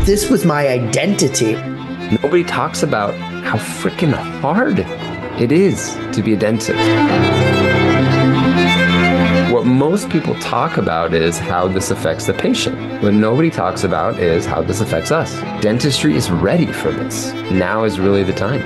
this was my identity. Nobody talks about how freaking hard it is to be a dentist. What most people talk about is how this affects the patient. What nobody talks about is how this affects us. Dentistry is ready for this. Now is really the time.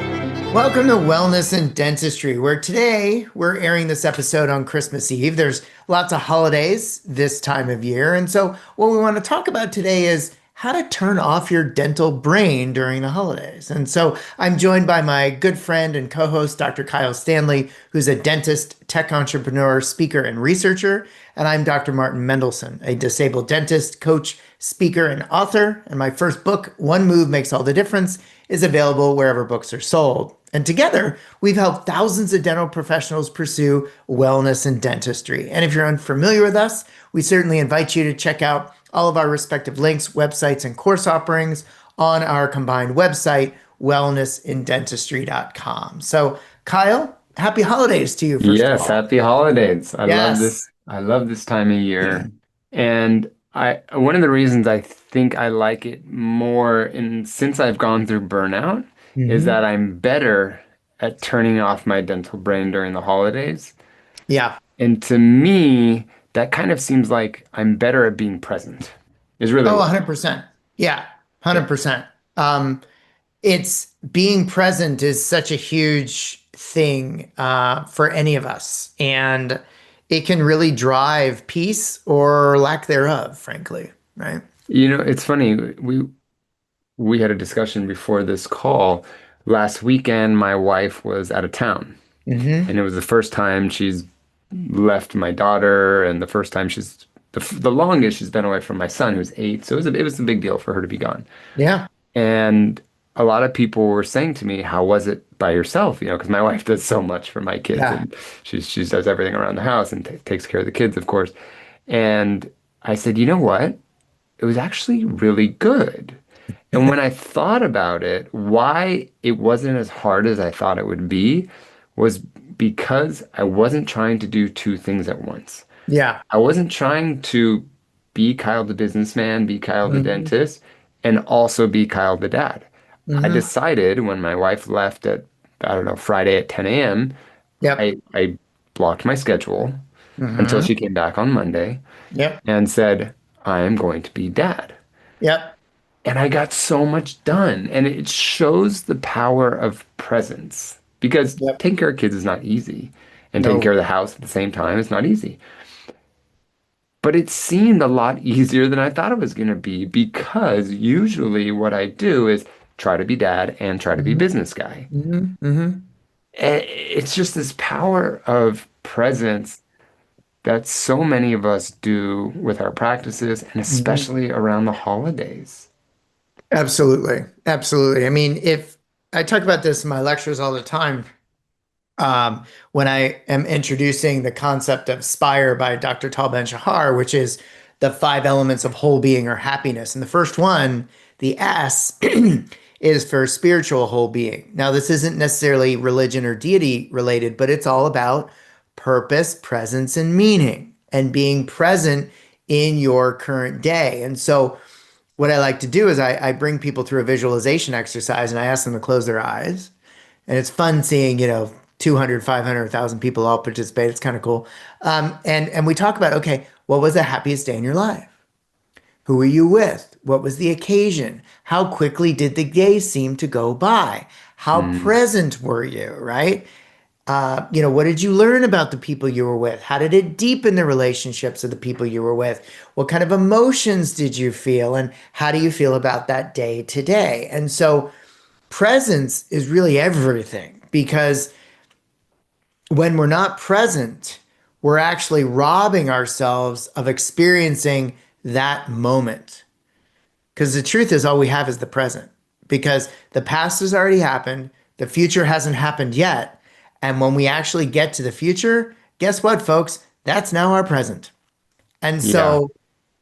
Welcome to Wellness and Dentistry, where today we're airing this episode on Christmas Eve. There's lots of holidays this time of year. And so what we want to talk about today is how to turn off your dental brain during the holidays. And so I'm joined by my good friend and co-host, Dr. Kyle Stanley, who's a dentist, tech entrepreneur, speaker, and researcher. And I'm Dr. Martin Mendelson, a disabled dentist, coach, speaker, and author. And my first book, One Move Makes All the Difference, is available wherever books are sold. And together, we've helped thousands of dental professionals pursue wellness and dentistry. And if you're unfamiliar with us, we certainly invite you to check out all of our respective links, websites, and course offerings on our combined website, wellnessindentistry.com. So, Kyle, happy holidays to you. Yes, happy holidays. I love this. I love this time of year. And one of the reasons I think I like it more, and since I've gone through burnout, is that I'm better at turning off my dental brain during the holidays. Yeah. And to me, that kind of seems like I'm better at being present. Is really 100%. Yeah, 100%. It's being present is such a huge thing for any of us. And it can really drive peace or lack thereof, frankly, right? You know, it's funny. We had a discussion before this call. Last weekend, my wife was out of town. And it was the first time she's left my daughter, and the first time she's the longest she's been away from my son, who's 8. So it was a big deal for her to be gone. Yeah. And a lot of people were saying to me, how was it by yourself? You know, because my wife does so much for my kids, and she does everything around the house and takes care of the kids, of course. And I said, you know what? It was actually really good. And when I thought about it, why it wasn't as hard as I thought it would be was because I wasn't trying to do two things at once. Yeah. I wasn't trying to be Kyle the businessman, be Kyle the dentist, and also be Kyle the dad. I decided when my wife left at, I don't know, Friday at 10 a.m., I blocked my schedule until she came back on Monday and said, I am going to be dad. And I got so much done. And it shows the power of presence, because taking care of kids is not easy. And taking care of the house at the same time is not easy. But it seemed a lot easier than I thought it was going to be, because usually what I do is try to be dad and try to be business guy. And it's just this power of presence that so many of us do with our practices, and especially around the holidays. Absolutely. Absolutely. I mean, if I talk about this in my lectures all the time, when I am introducing the concept of SPIRE by Dr. Tal Ben-Shahar, which is the 5 elements of whole being or happiness. And the first one, the S, is for spiritual whole being. Now, this isn't necessarily religion or deity related, but it's all about purpose, presence, and meaning, and being present in your current day. And so what I like to do is I bring people through a visualization exercise, and I ask them to close their eyes. And it's fun seeing, 200, 500, 1,000 people all participate. It's kind of cool. And we talk about, okay, what was the happiest day in your life? Who were you with? What was the occasion? How quickly did the day seem to go by? How present were you, right? What did you learn about the people you were with? How did it deepen the relationships of the people you were with? What kind of emotions did you feel? And how do you feel about that day today? And so presence is really everything, because when we're not present, we're actually robbing ourselves of experiencing that moment. Because the truth is, all we have is the present, because the past has already happened. The future hasn't happened yet. And when we actually get to the future, guess what, folks? That's now our present. And so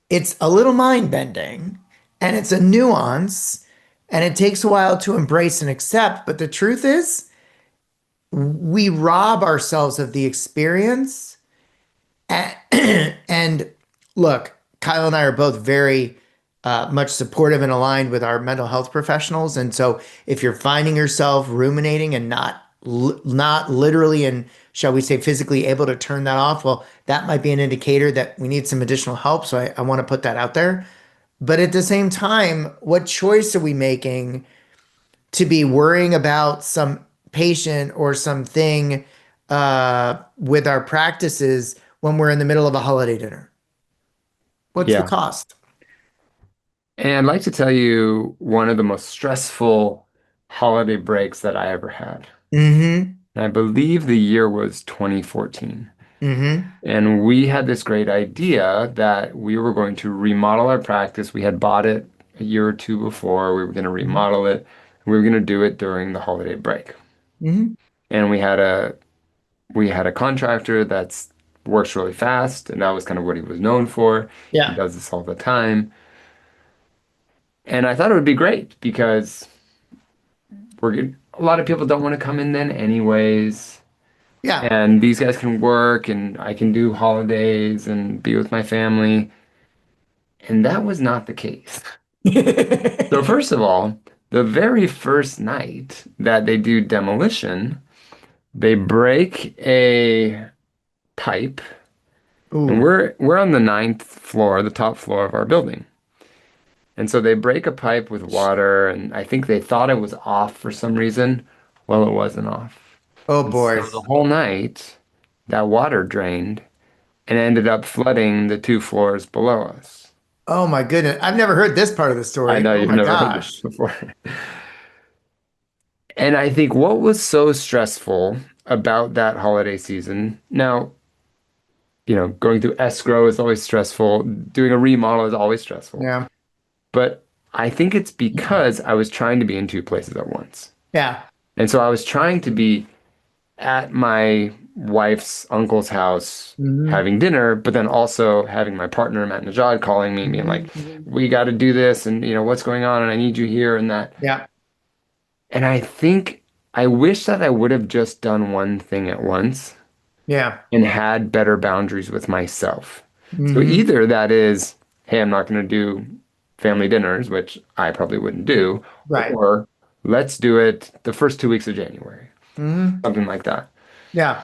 it's a little mind-bending, and it's a nuance, and it takes a while to embrace and accept. But the truth is, we rob ourselves of the experience. And look, Kyle and I are both very much supportive and aligned with our mental health professionals. And so if you're finding yourself ruminating and not literally and shall we say physically able to turn that off, well, that might be an indicator that we need some additional help. So I want to put that out there. But at the same time, what choice are we making to be worrying about some patient or something with our practices when we're in the middle of a holiday dinner? What's the Yeah. cost? And I'd like to tell you one of the most stressful holiday breaks that I ever had. Mm-hmm. And I believe the year was 2014. Mm-hmm. And we had this great idea that we were going to remodel our practice. We had bought it a year or two before. We were going to remodel it. We were going to do it during the holiday break. Mm-hmm. And we had a contractor that's works really fast, and that was kind of what he was known for. He Yeah. does this all the time. And I thought it would be great because we're good. A lot of people don't want to come in then anyways. Yeah. And these guys can work and I can do holidays and be with my family. And that was not the case. So first of all, the very first night that they do demolition, they break a pipe, and Ooh. we're on the ninth floor, the top floor of our building. And so they break a pipe with water, and I think they thought it was off for some reason. Well, it wasn't off. Oh And boy. so the whole night, that water drained and ended up flooding the two floors below us. Oh my goodness. I've never heard this part of the I story. know Oh you've my never heard this gosh. before. And I think what was so stressful about that holiday season, now, going through escrow is always stressful, doing a remodel is always stressful. Yeah. But I think it's because I was trying to be in two places at once. Yeah. And so I was trying to be at my wife's uncle's house Hmm. having dinner, but then also having my partner, Matt Najad, calling me, being like, Hmm. we got to do this, and what's going on, and I need you here and that. Yeah. And I think I wish that I would have just done one thing at once Yeah. and had better boundaries with myself. So Hmm. either that is, hey, I'm not going to do family dinners, which I probably wouldn't do, Right. or let's do it the first 2 weeks of January, Hmm. something like that. Yeah.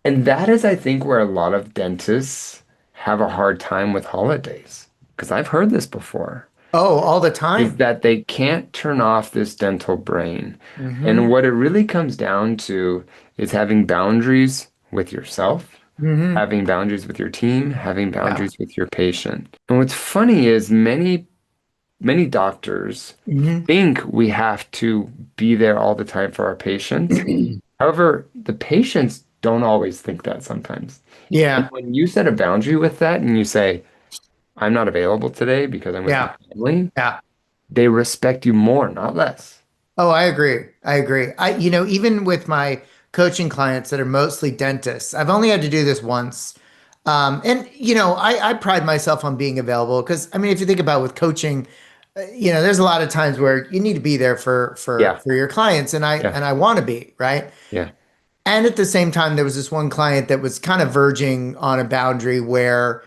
And that is, I think, where a lot of dentists have a hard time with holidays. Because I've heard this before, Oh, all the is time. that they can't turn off this dental brain. And Hmm. what it really comes down to is having boundaries with yourself, Hmm. having boundaries with your team, having Yeah. boundaries with your patient. And what's funny is many doctors Hmm. think we have to be there all the time for our patients. However, the patients don't always think that sometimes. And Yeah. when you set a boundary with that and you say, I'm not available today because I'm with my Yeah. family, Yeah. they respect you more, not less. Oh, I agree. I agree. Even with my coaching clients that are mostly dentists, I've only had to do this once. And I pride myself on being available because I mean, if you think about with coaching, there's a lot of times where you need to be there for Yeah, your clients, and I yeah, and I want to be, right? yeah. And at the same time, there was this one client that was kind of verging on a boundary where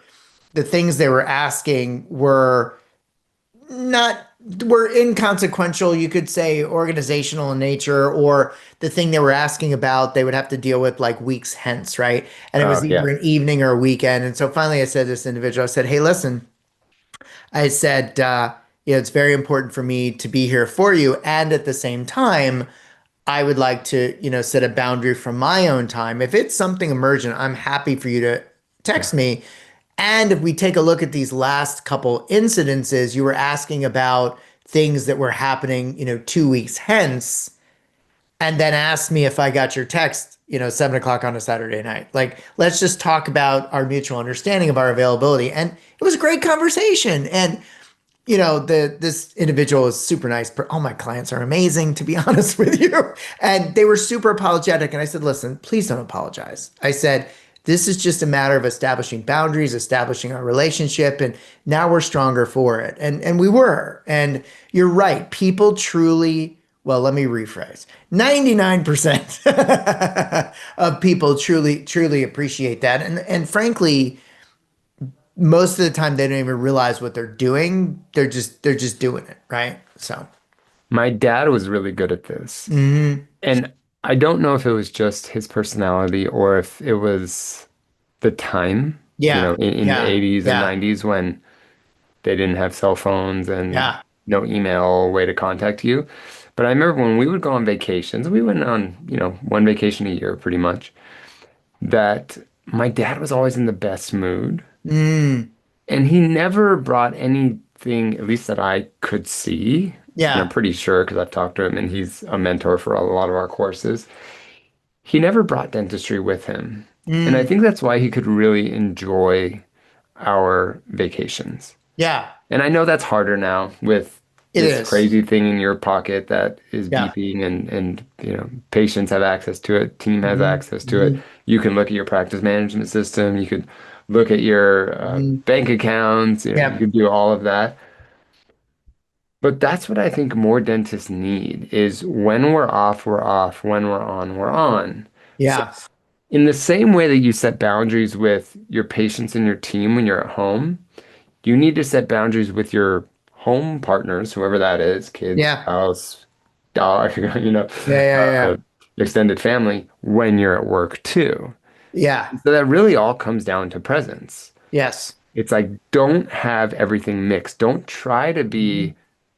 the things they were asking not were inconsequential, you could say organizational in nature, or the thing they were asking about, they would have to deal with like weeks hence, right? And it was either Yeah, an evening or a weekend. And so finally I said to this individual, I said, hey, listen, I said, it's very important for me to be here for you. And at the same time, I would like to, set a boundary from my own time. If it's something emergent, I'm happy for you to yeah, text me. And if we take a look at these last couple incidences, you were asking about things that were happening, 2 weeks hence, and then asked me if I got your text, 7 o'clock on a Saturday night. Like, let's just talk about our mutual understanding of our availability. And it was a great conversation. And this individual is super nice. All my clients are amazing, to be honest with you. And they were super apologetic. And I said, listen, please don't apologize. I said, this is just a matter of establishing boundaries, establishing our relationship, and now we're stronger for it. And we were. And you're right. People truly, well, let me rephrase. 99% of people truly, truly appreciate that. And frankly, most of the time they don't even realize what they're doing. They're just doing it, right? So, My dad was really good at this. mhm. And I don't know if it was just his personality or if it was the time, Yeah, in the yeah, 80s and yeah, 90s when they didn't have cell phones and yeah. no email way to contact you. But I remember when we would go on vacations, we went on, one vacation a year pretty much, that my dad was always in the best mood. Mm, And he never brought anything, at least that I could see. And I'm yeah. pretty sure because I've talked to him and he's a mentor for a lot of our courses. He never brought dentistry with him. And I Mm, think that's why he could really enjoy our vacations. yeah, And I know that's harder now with it this is. crazy thing in your pocket that is Yeah. beeping and patients have access to it, team has Hmm. access to it. Hmm. You can look at your practice management system, you could look at your Hmm. bank accounts, you Yep. could do all of that. But that's what I think more dentists need is when we're off, we're off. When we're on, we're on. So Yeah. in the same way that you set boundaries with your patients and your team when you're at home, you need to set boundaries with your home partners, whoever that is, kids, Yeah. spouse, dog, Yeah. Yeah. uh, Yeah. extended family, when you're at work too. Yeah. So that really all comes down to presence. Yes. It's like, don't have everything mixed. Don't try to Hmm. be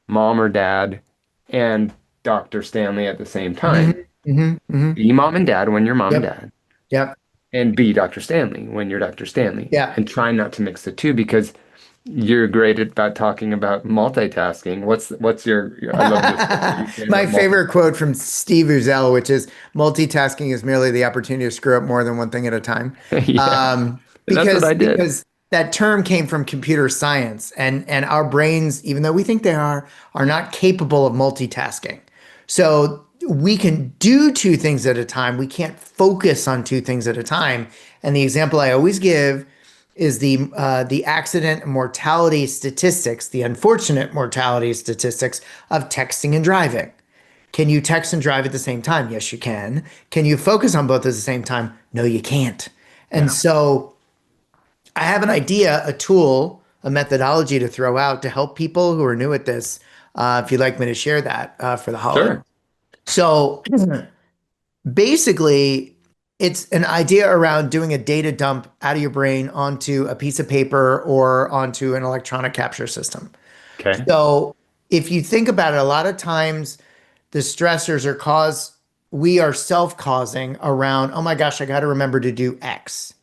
mom or dad and Dr. Stanley at the same Hmm. time. Hmm. Hmm. Be mom and dad when you're mom and Yep. dad, Yep. and be Dr. Stanley when you're Dr. Stanley. Yeah. And try not to mix the two because you're great about talking about multitasking. What's I love this quote that you say My about favorite multitasking. quote from Steve Uzel, which is multitasking is merely the opportunity to screw up more than one thing at a time. Yeah. And that's what Because I did. that term came from computer science, and our brains, even though we think they are not capable of multitasking. So we can do two things at a time. We can't focus on two things at a time. And the example I always give is the accident and mortality statistics, the unfortunate mortality statistics of texting and driving. Can you text and drive at the same time? Yes, you can. Can you focus on both at the same time? No, you can't. And Yeah. so I have an idea, a tool, a methodology to throw out to help people who are new at this. If you'd like me to share that for the holiday. Sure. So basically, it's an idea around doing a data dump out of your brain onto a piece of paper or onto an electronic capture system. Okay. So if you think about it, a lot of times the stressors we are self-causing around, oh my gosh, I got to remember to do X.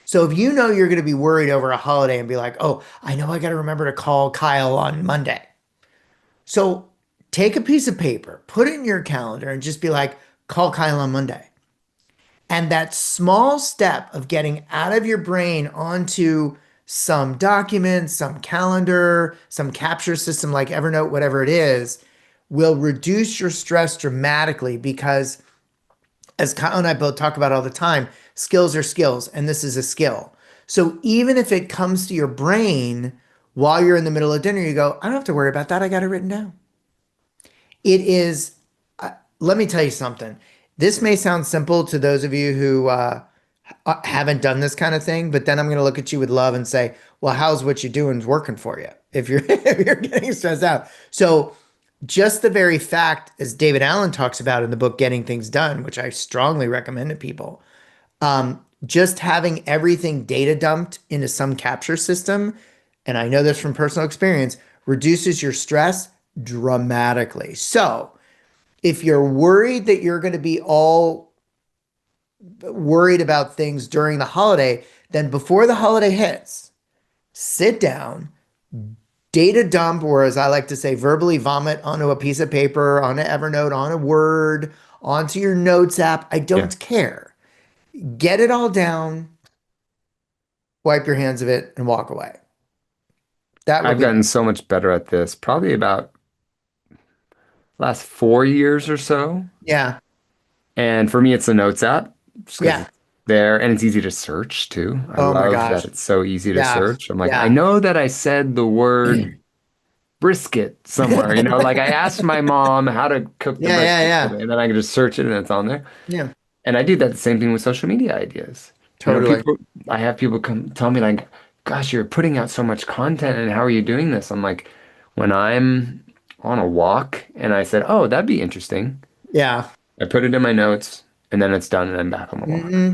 So if you know you're going to be worried over a holiday and be like, oh, I know I got to remember to call Kyle on Monday. So take a piece of paper, put it in your calendar, and just be like, call Kyle on Monday. And that small step of getting out of your brain onto some document, some calendar, some capture system like Evernote, whatever it is, will reduce your stress dramatically because, as Kyle and I both talk about all the time, skills are skills, and this is a skill. So even if it comes to your brain while you're in the middle of dinner, you go, I don't have to worry about that. I got it written down. It is, let me tell you something. This may sound simple to those of you who haven't done this kind of thing, but then I'm going to look at you with love and say, well, how's what you're doing is working for you if you're if you're getting stressed out. So just the very fact, as David Allen talks about in the book Getting Things Done, which I strongly recommend to people, just having everything data dumped into some capture system, and I know this from personal experience, reduces your stress dramatically. So if you're worried that you're going to be all worried about things during the holiday, then before the holiday hits, sit down, data dump, or as I like to say, verbally vomit onto a piece of paper, onto Evernote, on a Word, onto your notes app. I Yeah. don't care. Get it all down, wipe your hands of it, and walk away. That would I've be, gotten so much better at this, probably about last 4 years or so. yeah, And for me, it's the Notes app, just because yeah. it's there and it's easy to search too. I Oh my love that gosh. it's so easy to Yeah, search. I'm like, I yeah. know that I said the word brisket somewhere, like I asked my mom how to cook the Yeah, yeah, brisket yeah. today, and then I can just search it and it's on there. Yeah, And I do that the same thing with social media ideas. totally. People, I have people come tell me like, gosh, you're putting out so much content and how are you doing this? I'm like, when I'm on a walk and I said, oh, that'd be interesting. Yeah. I put it in my notes and then it's done and I'm back on the walk. Hmm.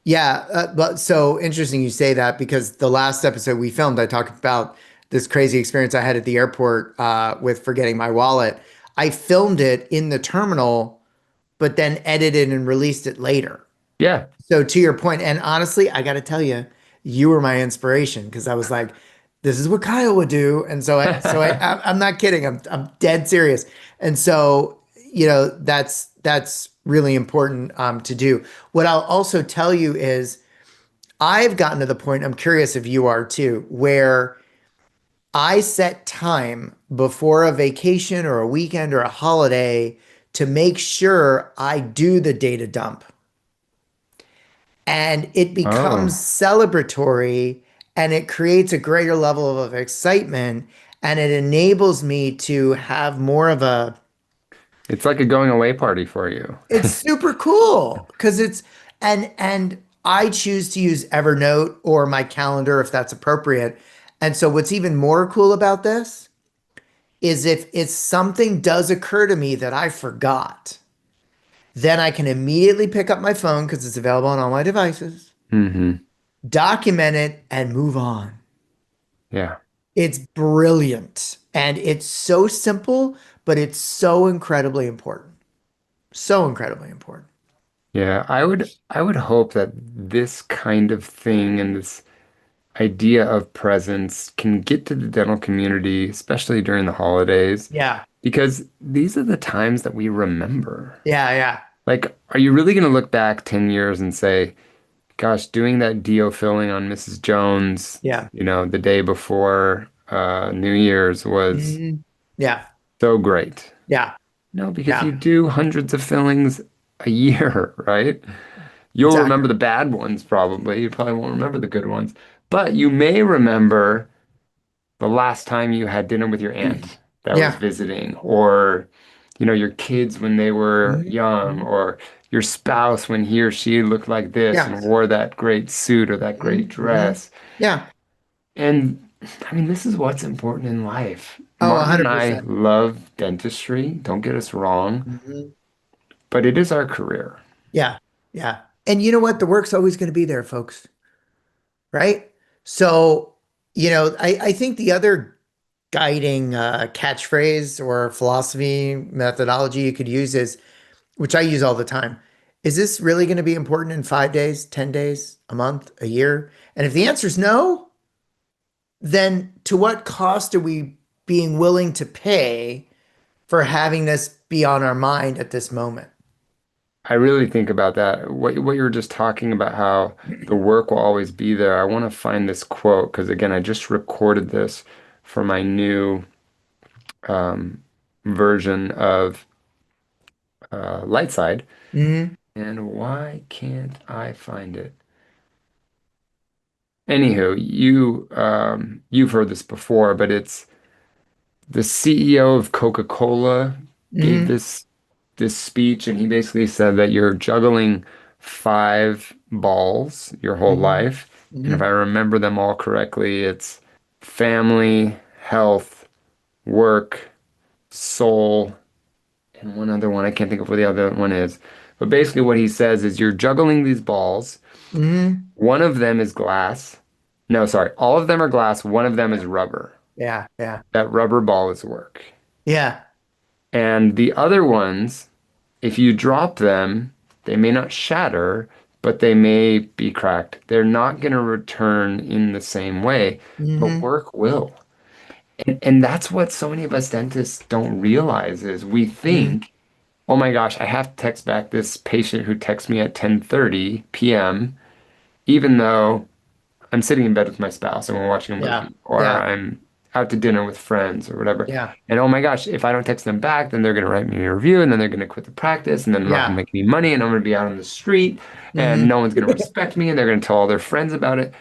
Yeah, but so interesting you say that because the last episode we filmed, I talked about this crazy experience I had at the airport with forgetting my wallet. I filmed it in the terminal, but then edited and released it later. Yeah. So to your point, and honestly, I got to tell you, you were my inspiration because I was like, this is what Kyle would do, and I'm not kidding. I'm dead serious. And so that's really important to do. What I'll also tell you is I've gotten to the point. I'm curious if you are too, where I set time before a vacation or a weekend or a holiday to make sure I do the data dump and it becomes Oh, celebratory and it creates a greater level of excitement and it enables me to have more of a it's like a going away party for you. it's super cool because it's and I choose to use Evernote or my calendar if that's appropriate. And so what's even more cool about this is if something does occur to me that I forgot, then I can immediately pick up my phone because it's available on all my devices, Hmm. document it, and move on. Yeah. It's brilliant and it's so simple, but it's so incredibly important. So incredibly important. Yeah. I would hope that this kind of thing and this idea of presence can get to the dental community, especially during the holidays, Yeah. because these are the times that we remember. Yeah. Yeah. Like, are you really going to look back 10 years and say, gosh, doing that DO filling on Mrs. Jones, Yeah. the day before New Year's was Mhm. Yeah. so great? Yeah. No, because you Yeah. do hundreds of fillings a year, right? You'll remember Exactly. the bad ones probably. You probably won't remember the good ones, but you may remember the last time you had dinner with your aunt that was Yeah. visiting, or your kids when they were Mhm. young, Mhm. or your spouse when he or she looked like this Yeah. and wore that great suit or that great Mhm. Mhm. dress. Yeah. And I mean, this is what's important in life. Oh, Martin and I 100%. love dentistry, don't get us wrong, Mhm. but it is our career. Yeah. Yeah. And you know what? The work's always going to be there, folks. Right? So, I think the other guiding catchphrase or philosophy methodology you could use is, which I use all the time, is this really going to be important in 5 days, 10 days, a month, a year? And if the answer is no, then to what cost are we being willing to pay for having this be on our mind at this moment? I really think about that. What you were just talking about, how the work will always be there. I want to find this quote because again, I just recorded this for my new um, version of Lightside. Hmm. And why can't I find it? Anywho, you've heard this before, but it's the CEO of Coca-Cola gave Hmm. this speech, and he basically said that you're juggling five balls your whole Hmm. life. And if Hmm. I remember them all correctly, it's family, health, work, soul, and one other one. I can't think of what the other one is. But basically, what he says is you're juggling these balls. Hmm. One of them is glass. No, sorry. All of them are glass. One of them is rubber. Yeah, yeah, That rubber ball is work. yeah. And the other ones, if you drop them, they may not shatter, but they may be cracked. They're not going to return in the same way, but Hmm. work will. And that's what so many of us dentists don't realize is we Hmm. think, oh my gosh, I have to text back this patient who texts me at 10:30 p.m., even though I'm sitting in bed with my spouse and we're watching a Yeah, movie, or yeah, I'm out to dinner with friends or whatever. yeah, And oh my gosh, if I don't text them back, then they're going to write me a review and then they're going to quit the practice and then I'm not going to yeah. make any money and I'm going to be out on the street and Hmm. no one's going to respect me and they're going to tell all their friends about it.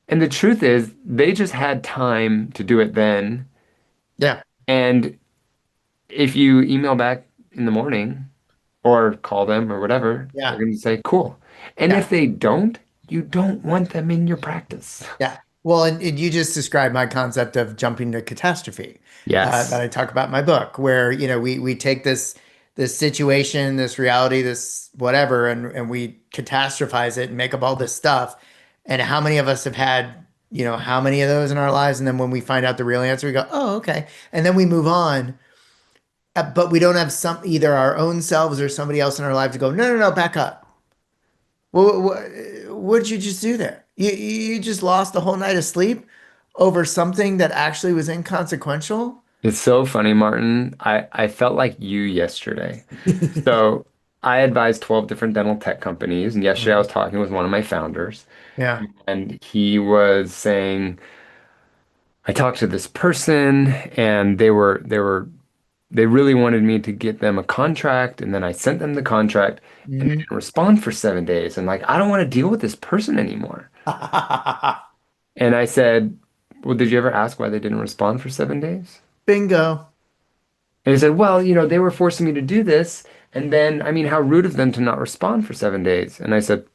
And the truth is, they just had time to do it then. Yeah, And if you email back in the morning or call them or whatever, they're yeah, going to say, cool. And yeah, if they don't, you don't want them in your practice. yeah. Well, and you just described my concept of jumping to catastrophe that Yes. I talk about in my book, where we take this situation, this reality, this whatever, and we catastrophize it and make up all this stuff. And how many of us have had, how many of those in our lives? And then when we find out the real answer, we go, oh, okay. And then we move on. But we don't have either our own selves or somebody else in our life to go, no, no, no, back up. Well, what did you just do there? You just lost a whole night of sleep over something that actually was inconsequential. It's so funny, Martin. I felt like you yesterday. So I advised 12 different dental tech companies, and yesterday I was Mhm. talking with one of my founders, Yeah. and he was saying, I talked to this person and they really wanted me to get them a contract, and then I sent them the contract and they Mhm. didn't respond for 7 days. And like, I don't want to deal with this person anymore. And I said, well, did you ever ask why they didn't respond for 7 days? Bingo. And he said, well, they were forcing me to do this. And then, I mean, how rude of them to not respond for 7 days. And I said,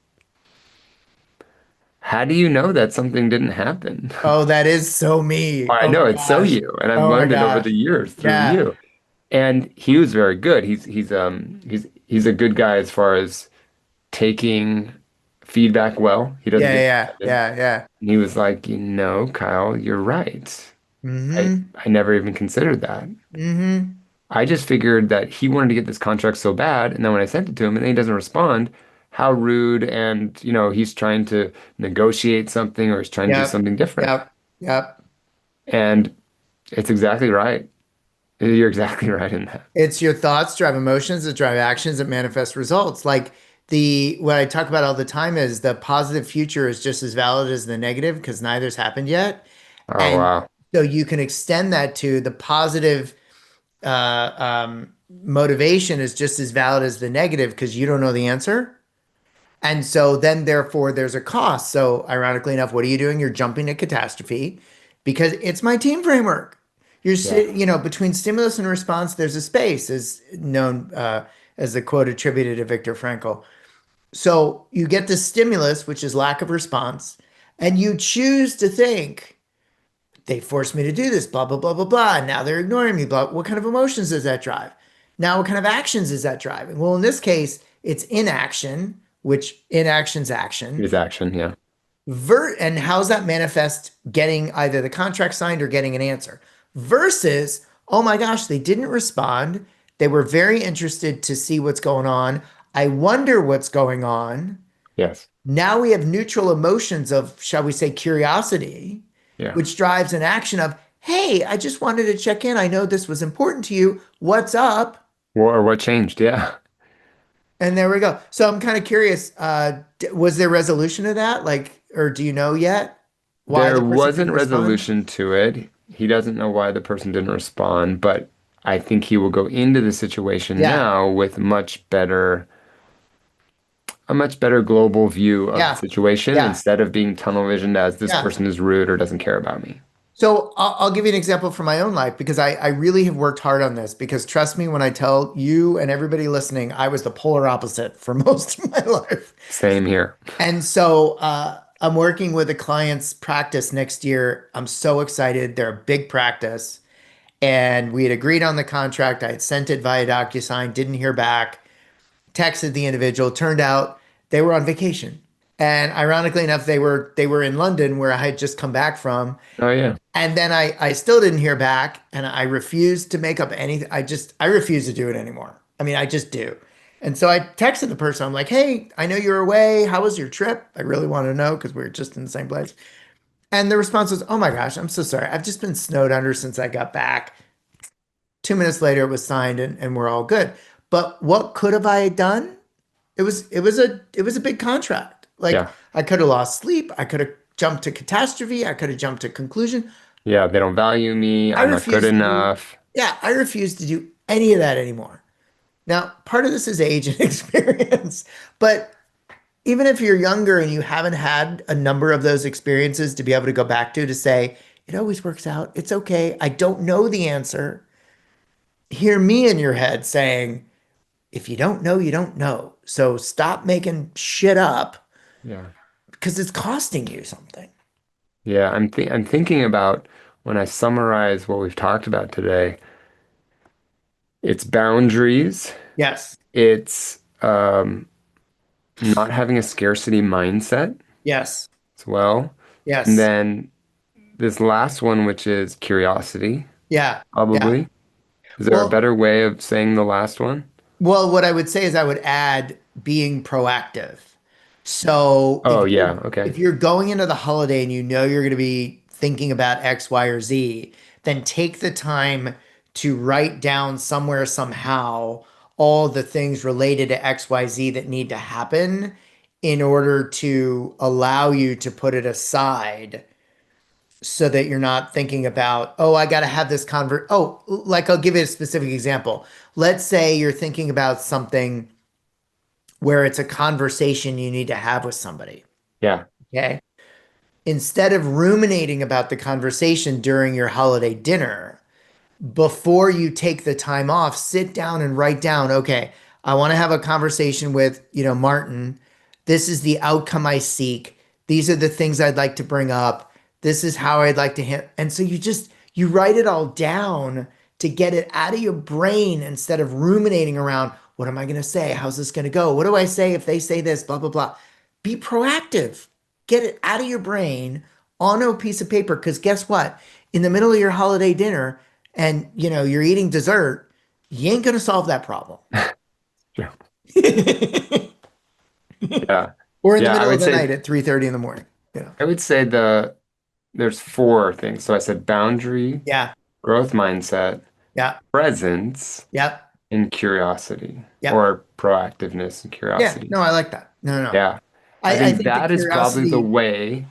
how do you know that something didn't happen? Oh, that is so me. I Oh my know it's so gosh. you, and I've Oh my learned it over gosh. the years through Yeah. you. And he was very good. He's a good guy as far as taking feedback well. He doesn't Yeah, get yeah, offended. yeah, yeah. And he was like, Kyle, you're right. Mm-hmm. I never even considered that. Mm-hmm. I just figured that he wanted to get this contract so bad, and then when I sent it to him and then he doesn't respond, how rude, and he's trying to negotiate something or he's trying to do Yep. something different. Yep. Yep. And it's exactly right. You're exactly right in that. It's your thoughts drive emotions that drive actions that manifest results. Like what I talk about all the time is the positive future is just as valid as the negative because neither's happened yet. Oh, And wow. so you can extend that to the positive motivation is just as valid as the negative because you don't know the answer. And so then, therefore, there's a cost. So, ironically enough, what are you doing? You're jumping to catastrophe because it's my team framework. Yeah. Between stimulus and response, there's a space, as known as the quote attributed to Viktor Frankl. So, you get the stimulus, which is lack of response, and you choose to think, they forced me to do this, blah, blah, blah, blah, blah. And now they're ignoring me, blah. What kind of emotions does that drive? Now, what kind of actions is that driving? Well, in this case, it's inaction, which inaction's action. His action. Yeah. And how's that manifest getting either the contract signed or getting an answer? Versus, oh my gosh, they didn't respond. They were very interested to see what's going on. I wonder what's going on. Yes. Now we have neutral emotions of, shall we say, curiosity, Yeah. which drives an action of, hey, I just wanted to check in. I know this was important to you. What's up? Or what changed? Yeah. And there we go. So I'm kind of curious, was there resolution to that? Like, or do you know yet why There the person wasn't didn't respond? resolution to it. He doesn't know why the person didn't respond, but I think he will go into the situation Yeah, now with a much better global view of the yeah, situation yeah, instead of being tunnel visioned as this yeah. person is rude or doesn't care about me. So I'll give you an example from my own life because I really have worked hard on this because trust me when I tell you and everybody listening, I was the polar opposite for most of my life. Same here. And so I'm working with a client's practice next year. I'm so excited. They're a big practice. And we had agreed on the contract. I had sent it via DocuSign, didn't hear back, texted the individual. Turned out they were on vacation. And ironically enough, they were in London where I had just come back from. Oh yeah. And then I still didn't hear back and I refused to make up anything. I refuse to do it anymore. I mean, I just do. And so I texted the person. I'm like, hey, I know you're away. How was your trip? I really want to know because we were just in the same place. And the response was, oh my gosh, I'm so sorry. I've just been snowed under since I got back. 2 minutes later, it was signed and we're all good. But what could have I done? It was a big contract. Like Yeah. I could have lost sleep. I could have jumped to catastrophe. I could have jumped to conclusion. Yeah. They don't value me. I I'm not good refuse to do, enough. yeah, I refuse to do any of that anymore. Now, part of this is age and experience, but even if you're younger and you haven't had a number of those experiences to be able to go back to say, it always works out. It's okay. I don't know the answer. Hear me in your head saying, if you don't know, you don't know. So stop making shit up Yeah. because it's costing you something. Yeah, I'm thinking about when I summarize what we've talked about today, it's boundaries, Yes. it's not having a scarcity mindset Yes. as well. And Yes. then this last one, which is curiosity, Yeah. Yeah. probably. Is there a Well, better way of saying the last one? Well, what I would say is I would add being proactive. So Oh, yeah. Okay. if you're going into the holiday and you know you're going to be thinking about X, Y, or Z, then take the time to write down somewhere somehow all the things related to X, Y, Z that need to happen in order to allow you to put it aside so that you're not thinking about, oh, I got to have this Oh, like I'll give you a specific example. Let's say you're thinking about something where it's a conversation you need to have with somebody. Yeah. Okay. Instead of ruminating about the conversation during your holiday dinner, before you take the time off, sit down and write down, okay, I want to have a conversation with, Martin. This is the outcome I seek. These are the things I'd like to bring up. This is how I'd like to And so you write it all down to get it out of your brain instead of ruminating around, what am I going to say? How's this going to go? What do I say if they say this? Blah, blah, blah. Be proactive. Get it out of your brain on a piece of paper. Because guess what? In the middle of your holiday dinner, and you're eating dessert, you ain't gonna solve that problem. Yeah. Yeah. Or in the Yeah, middle of the night at 3:30 in the morning. I would say there's four things. So I said boundary, Yeah, growth mindset, yeah, presence, yeah, and curiosity, yeah, or proactiveness and yeah. curiosity. No, I like that. No, no, no. Yeah. I I think think the that is probably the curiosity. way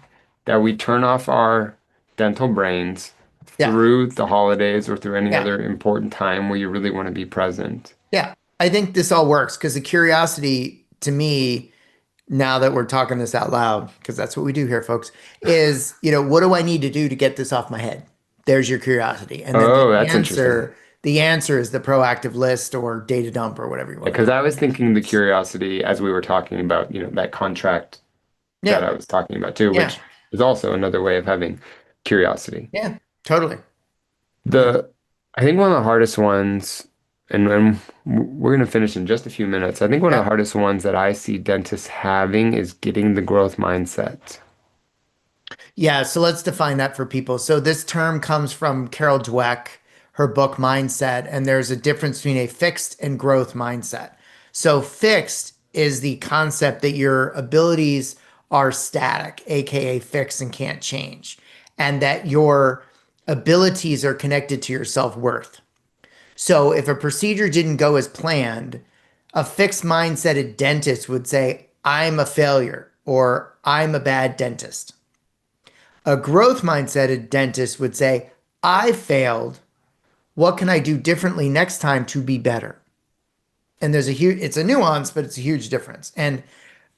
that we turn off our dental brains Yeah, through the holidays or through any yeah, other important time where you really want to be present. yeah. I think this all works because the curiosity to me, now that we're talking this out loud, because that's what we do here, folks, is, what do I need to do to get this off my head? There's your curiosity. And then Oh, the that's interesting. answer, the answer is the proactive list or data dump or whatever you want to Because call I was it. thinking the curiosity as we were talking about, that contract that Yeah, I was talking about too, yeah, which is also another way of having curiosity. yeah, totally. Yeah, The I think one of the hardest ones, and we're going to finish in just a few minutes. I think one of the yeah. hardest ones that I see dentists having is getting the growth mindset. Yeah, so let's define that for people. So this term comes from Carol Dweck, her book Mindset, and there's a difference between a fixed and growth mindset. So fixed is the concept that your abilities are static, aka fixed and can't change, and that your abilities are connected to your self-worth. So if a procedure didn't go as planned, a fixed mindset dentist would say, I'm a failure or I'm a bad dentist. A growth mindset dentist would say, I failed. What can I do differently next time to be better? And it's a nuance, but it's a huge difference. And,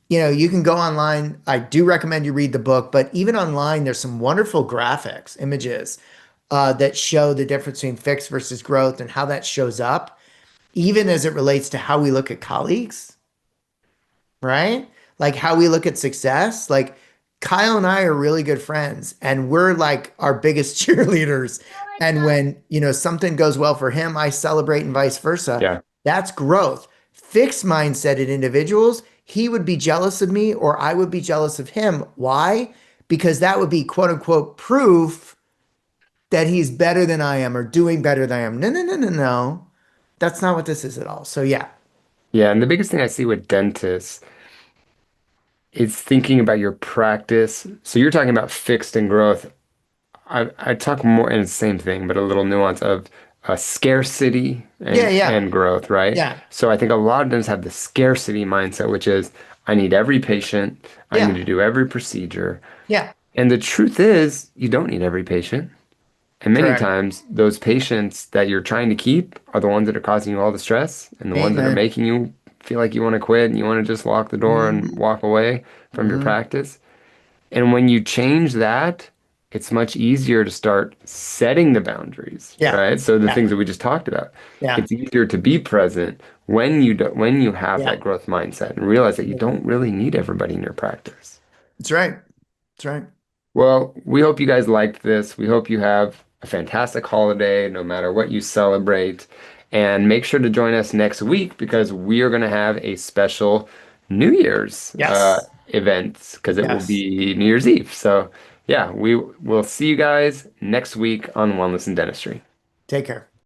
you can go online. I do recommend you read the book, but even online, there's some wonderful graphics, images that show the difference between fixed versus growth and how that shows up, even as it relates to how we look at colleagues, right? Like how we look at success. Like Kyle and I are really good friends and we're like our biggest cheerleaders. And when, something goes well for him, I celebrate and vice versa. Yeah. That's growth. Fixed mindseted individuals, he would be jealous of me or I would be jealous of him. Why? Because that would be quote unquote proof that he's better than I am or doing better than I am. No, no, no, no, no. That's not what this is at all. So yeah. Yeah, and the biggest thing I see with dentists is thinking about your practice. So you're talking about fixed and growth. I talk more in the same thing, but a little nuance of scarcity Yeah, yeah. and growth, right? Yeah. So I think a lot of them have the scarcity mindset, which is I need every patient, I need Yeah. to do every procedure. Yeah. And the truth is, you don't need every patient. And many Correct. times, those patients that you're trying to keep are the ones that are causing you all the stress and the ones that are Amen. making you feel like you want to quit and you want to just lock the door and Hmm. walk away from your Hmm. practice. And when you change that, it's much easier to start setting the boundaries, Yeah. right? So the Yeah. things that we just talked about, Yeah. it's easier to be present when you have Yeah. that growth mindset and realize that you Yeah. don't really need everybody in your practice. That's right. That's right. Well, we hope you guys liked this. We hope you have a fantastic holiday, no matter what you celebrate. And make sure to join us next week because we are going to have a special New Year's Yes. event because it will Yes. be New Year's Eve. So, yeah, we will see you guys next week on Wellness and Dentistry. Take care.